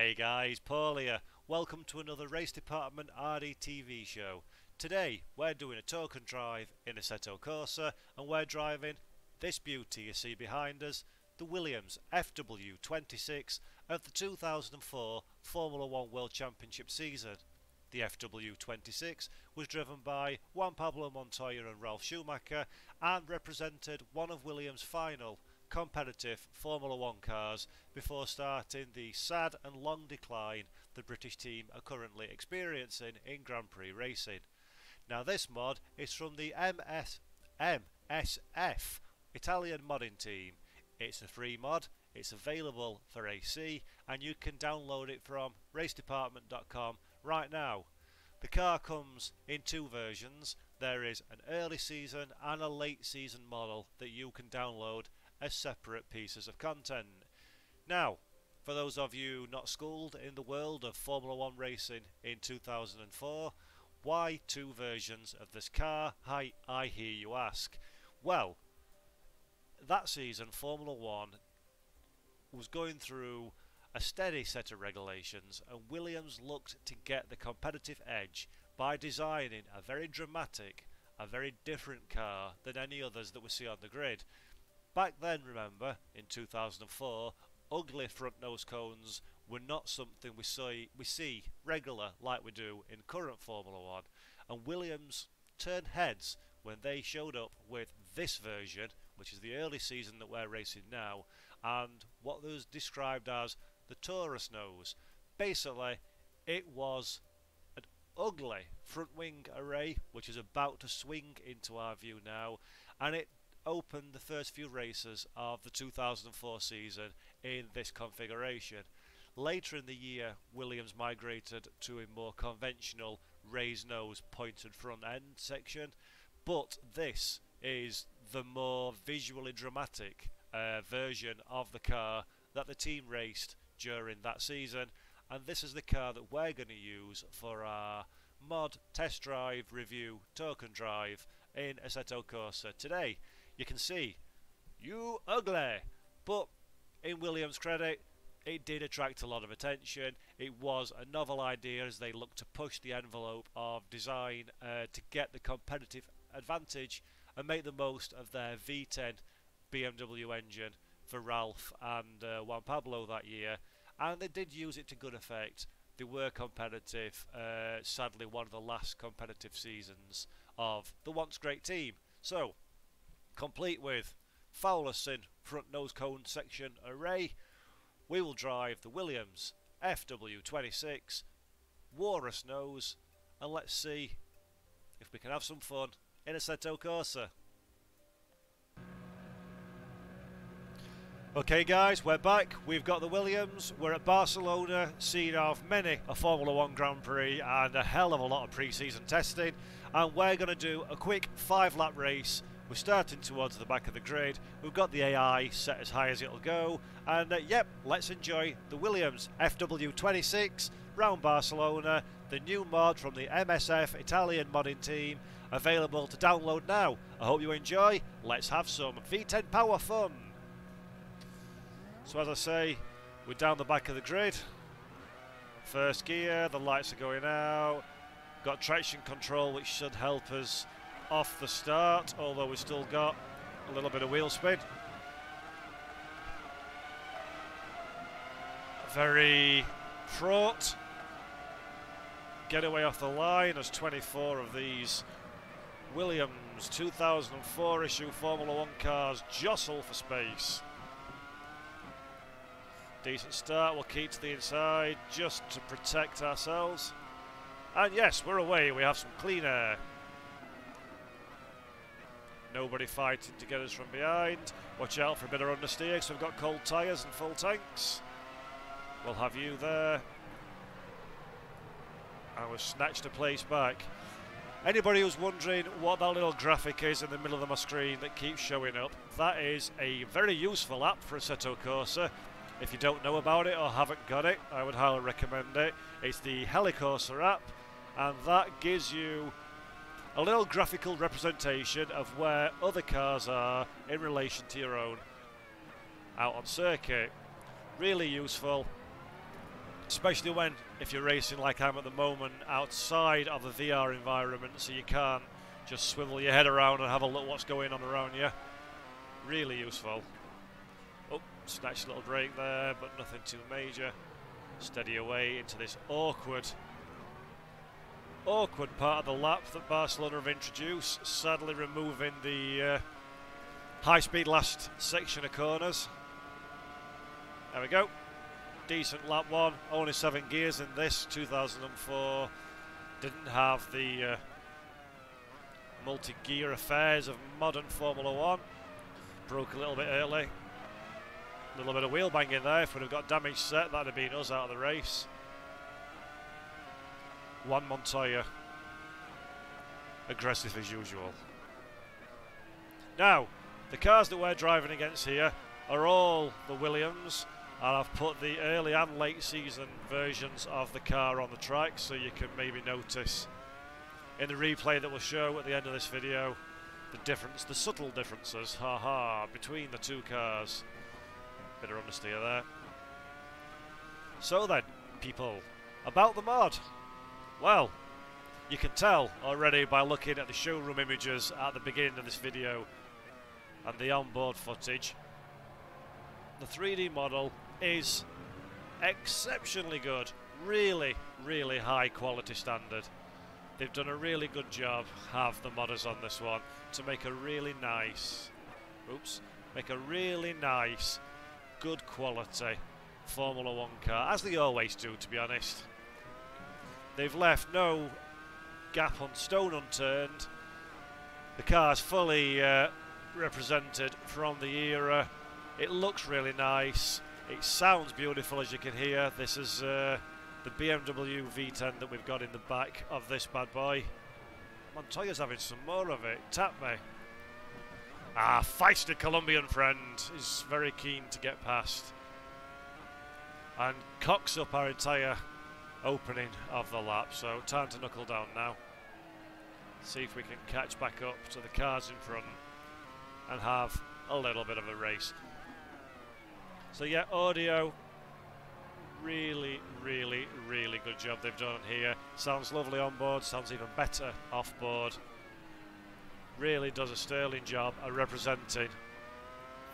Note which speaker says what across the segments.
Speaker 1: Hey guys, Paul here. Welcome to another Race Department RD TV show. Today we're doing a token drive in Assetto Corsa and we're driving this beauty you see behind us, the Williams FW26 of the 2004 Formula 1 World Championship season. The FW26 was driven by Juan Pablo Montoya and Ralf Schumacher and represented one of Williams' final competitive Formula 1 cars before starting the sad and long decline the British team are currently experiencing in Grand Prix racing. Now this mod is from the MSF Italian Modding Team. It's a free mod, it's available for AC and you can download it from racedepartment.com right now. The car comes in two versions. There is an early season and a late season model that you can download as separate pieces of content. Now, for those of you not schooled in the world of Formula 1 racing in 2004, why two versions of this car, I hear you ask? Well, that season Formula 1 was going through a steady set of regulations and Williams looked to get the competitive edge by designing a very dramatic, a very different car than any others that we see on the grid. Back then, remember, in 2004, ugly front nose cones were not something we see regular like we do in current Formula 1, and Williams turned heads when they showed up with this version, which is the early season that we're racing now, and what was described as the Taurus nose. Basically, it was an ugly front wing array, which is about to swing into our view now, and it opened the first few races of the 2004 season in this configuration. Later in the year, Williams migrated to a more conventional raised nose pointed front end section, but this is the more visually dramatic version of the car that the team raced during that season, and this is the car that we're going to use for our mod test drive review token drive in Assetto Corsa today. You can see, you ugly, but in Williams' credit, it did attract a lot of attention. It was a novel idea as they looked to push the envelope of design to get the competitive advantage and make the most of their V10 BMW engine for Ralf and Juan Pablo that year, and they did use it to good effect. They were competitive, sadly one of the last competitive seasons of the once great team. So, complete with Fowlerson front nose cone section array, we will drive the Williams FW26 Walrus nose, and let's see if we can have some fun in Assetto Corsa. Okay guys, we're back. We've got the Williams. We're at Barcelona, scene of many a Formula 1 Grand Prix and a hell of a lot of pre-season testing, and we're going to do a quick 5-lap race. We're starting towards the back of the grid. We've got the AI set as high as it'll go, and yep, let's enjoy the Williams FW26 round Barcelona, the new mod from the MSF Italian Modding Team, available to download now. I hope you enjoy. Let's have some V10 power fun. So as I say, we're down the back of the grid. First gear, the lights are going out. Got traction control, which should help us off the start, although we've still got a little bit of wheel spin. Very fraught. Getaway off the line as 24 of these Williams 2004 issue Formula 1 cars jostle for space. Decent start, we'll keep to the inside just to protect ourselves. And yes, we're away, we have some clean air. Nobody fighting to get us from behind. Watch out for a bit of understeer because we've got cold tyres and full tanks. We'll have you there. And we've snatched a place back. Anybody who's wondering what that little graphic is in the middle of my screen that keeps showing up, that is a very useful app for Assetto Corsa. If you don't know about it or haven't got it, I would highly recommend it. It's the Helicorsa app, and that gives you a little graphical representation of where other cars are in relation to your own out on circuit. Really useful. especially when, if you're racing like I'm at the moment, outside of a VR environment, so you can't just swivel your head around and have a look what's going on around you. Really useful. Oh, snatched a little break there, but nothing too major. Steady away into this awkward part of the lap that Barcelona have introduced, sadly removing the high-speed last section of corners. There we go. Decent lap one, only 7 gears in this. 2004 didn't have the multi-gear affairs of modern Formula 1. Broke a little bit early. A little bit of wheel banging there. If we'd have got damage set, that'd have been us out of the race. Juan Montoya, aggressive as usual. Now, the cars that we're driving against here are all the Williams, and I've put the early and late season versions of the car on the track so you can maybe notice in the replay that we'll show at the end of this video the difference, the subtle differences, between the two cars. Bit of understeer there. So then, people, about the mod. Well, you can tell already by looking at the showroom images at the beginning of this video and the onboard footage. The 3D model is exceptionally good. Really, really high quality standard. They've done a really good job, have the modders on this one, to make a really nice, good quality Formula 1 car, as they always do, to be honest. They've left no gap on stone unturned. The car's fully represented from the era. It looks really nice. It sounds beautiful, as you can hear. This is the BMW V10 that we've got in the back of this bad boy. Montoya's having some more of it. Tap me. Feisty Colombian friend is very keen to get past and cocks up our entire opening of the lap, so time to knuckle down now. See if we can catch back up to the cars in front and have a little bit of a race. So yeah, audio, really, really, really good job they've done here. Sounds lovely on board, sounds even better off board. Really does a sterling job at representing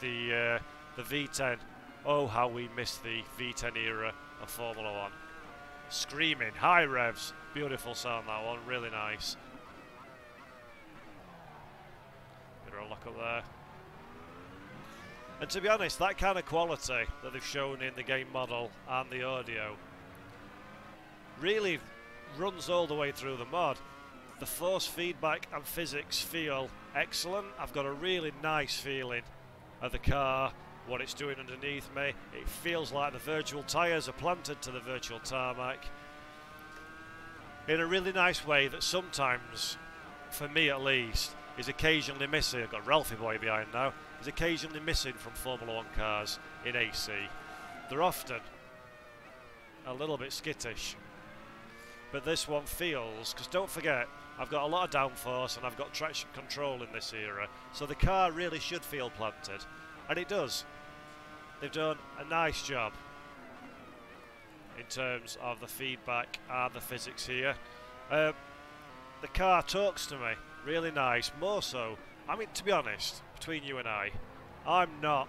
Speaker 1: the V10. Oh, how we miss the V10 era of Formula 1. Screaming, high revs, beautiful sound that one, really nice. Bit of a lock up there. And to be honest, that kind of quality that they've shown in the game model and the audio really runs all the way through the mod. The force feedback and physics feel excellent. I've got a really nice feeling of the car, what it's doing underneath me. It feels like the virtual tyres are planted to the virtual tarmac in a really nice way that sometimes, for me at least, is occasionally missing. I've got Ralphie Boy behind now. Is occasionally missing from Formula 1 cars in AC. They're often a little bit skittish, but this one feels, because don't forget, I've got a lot of downforce and I've got traction control in this era, so the car really should feel planted, and it does. They've done a nice job in terms of the feedback and the physics here. The car talks to me really nice, more so, I mean, to be honest, between you and I'm not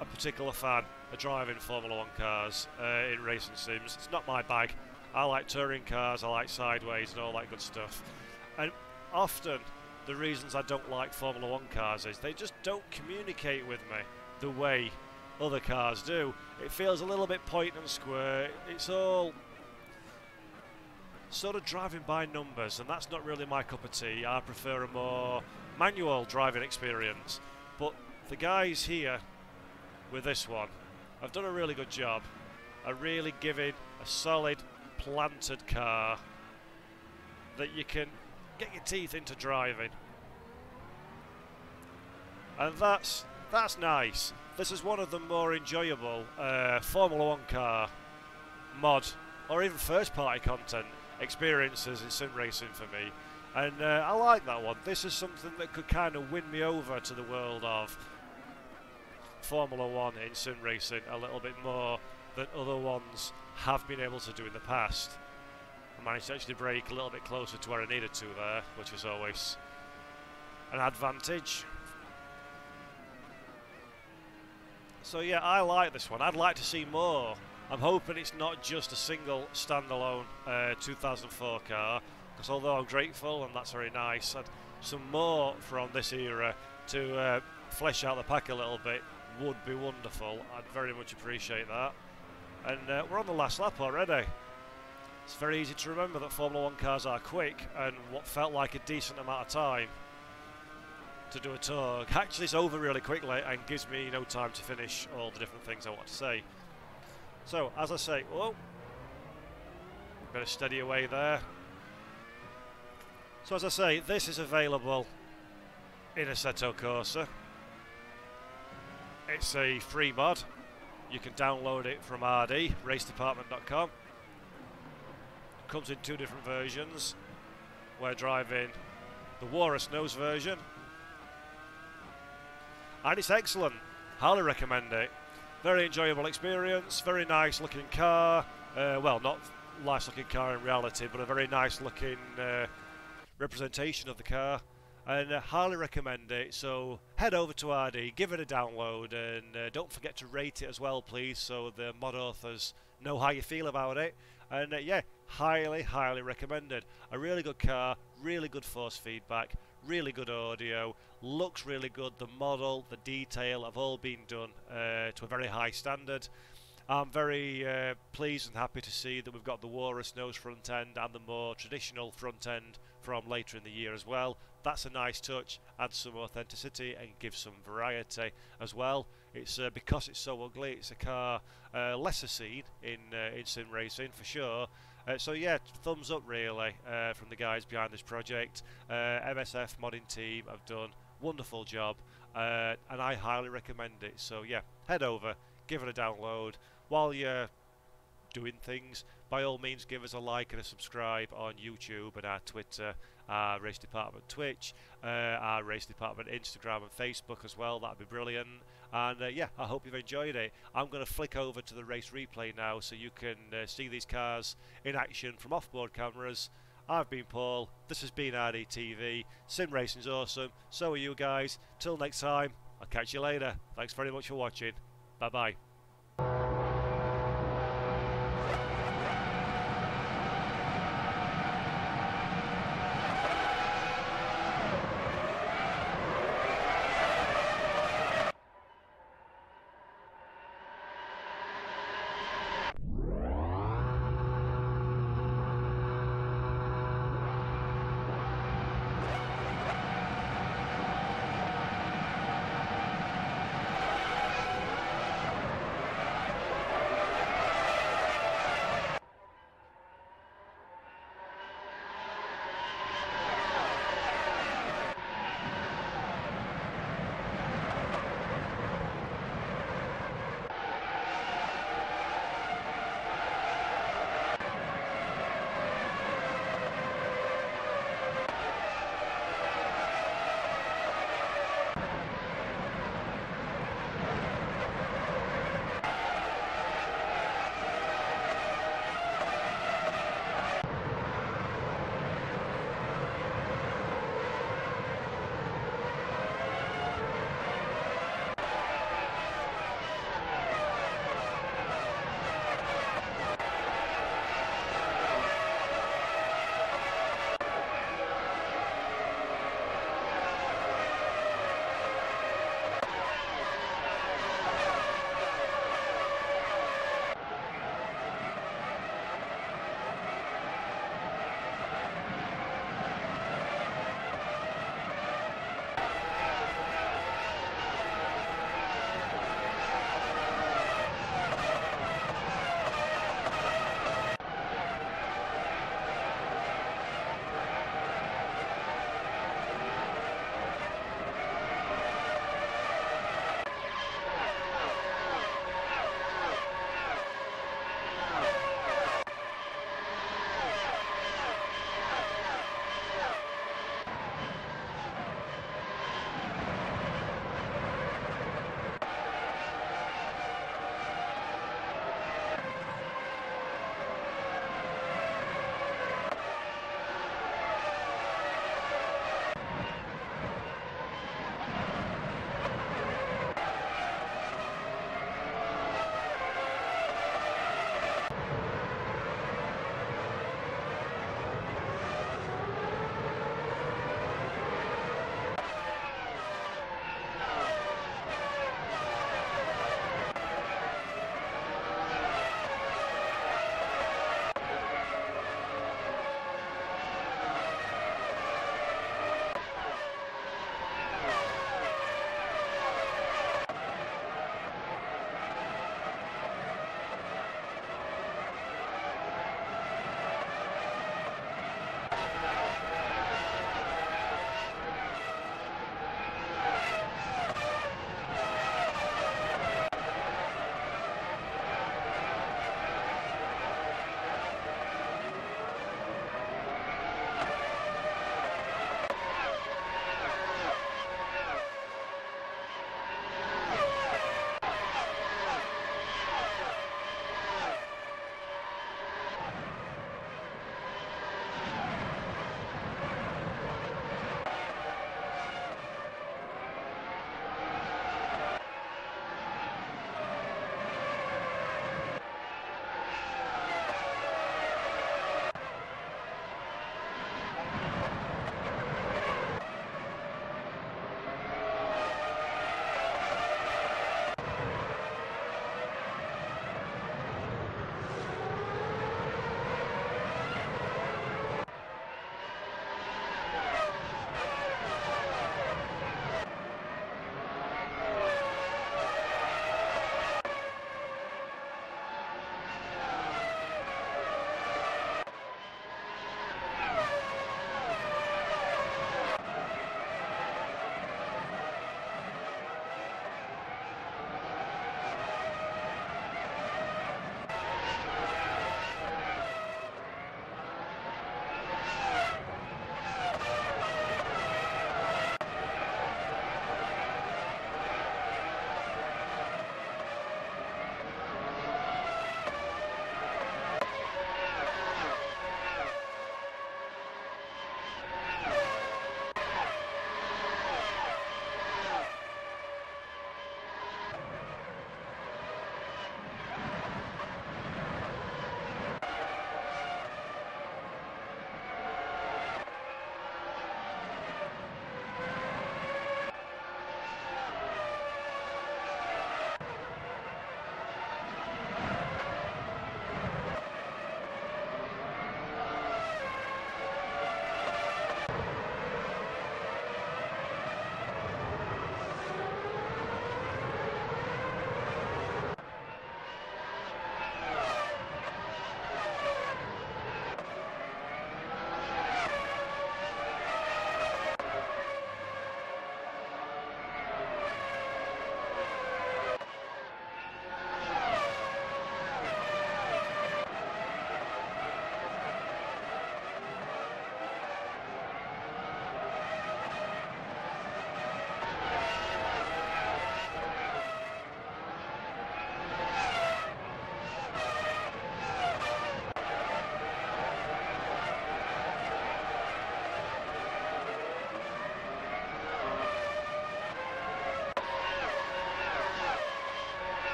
Speaker 1: a particular fan of driving Formula 1 cars in racing sims. It's not my bag. I like touring cars, I like sideways and all that good stuff. And often the reasons I don't like Formula 1 cars is they just don't communicate with me the way other cars do. It feels a little bit point and square. It's all sort of driving by numbers, and that's not really my cup of tea. I prefer a more manual driving experience. But the guys here with this one have done a really good job of really giving a solid planted car that you can get your teeth into driving, and that's nice. This is one of the more enjoyable Formula 1 car mod or even first party content experiences in sim racing for me, and I like that one. This is something that could kind of win me over to the world of Formula 1 in sim racing a little bit more than other ones have been able to do in the past. I managed to actually brake a little bit closer to where I needed to there, which is always an advantage. So yeah, I like this one. I'd like to see more. I'm hoping it's not just a single standalone 2004 car, because although I'm grateful and that's very nice, some more from this era to flesh out the pack a little bit would be wonderful. I'd very much appreciate that. And we're on the last lap already. It's very easy to remember that Formula 1 cars are quick, and what felt like a decent amount of time to do a tour actually is over really quickly and gives me no time to finish all the different things I want to say. So, as I say, whoa, better steady away there. So as I say, this is available in Assetto Corsa. It's a free mod. You can download it from RD, racedepartment.com. Comes in 2 different versions. We're driving the Walrus nose version. And it's excellent. Highly recommend it. Very enjoyable experience, very nice looking car. Well, not nice looking car in reality, but a very nice looking representation of the car. And highly recommend it. So head over to RD, give it a download, and don't forget to rate it as well, please, so the mod authors know how you feel about it. And yeah, highly recommended. A really good car, really good force feedback, really good audio, looks really good. The model, the detail have all been done to a very high standard. I'm very pleased and happy to see that we've got the Walrus nose front end and the more traditional front end from later in the year as well. That's a nice touch, adds some authenticity and gives some variety as well. It's because it's so ugly, it's a car lesser seen in sim racing for sure. So yeah, thumbs up really from the guys behind this project. MSF Modding Team have done a wonderful job, and I highly recommend it. So yeah, head over, give it a download. While you're doing things, by all means give us a like and a subscribe on YouTube and our Twitter, our Race Department Twitch, our Race Department Instagram and Facebook as well. That'd be brilliant. And yeah, I hope you've enjoyed it. I'm going to flick over to the race replay now so you can see these cars in action from off-board cameras. I've been Paul, this has been RDTV. Sim racing's awesome, so are you guys. Till next time, I'll catch you later. Thanks very much for watching. Bye bye.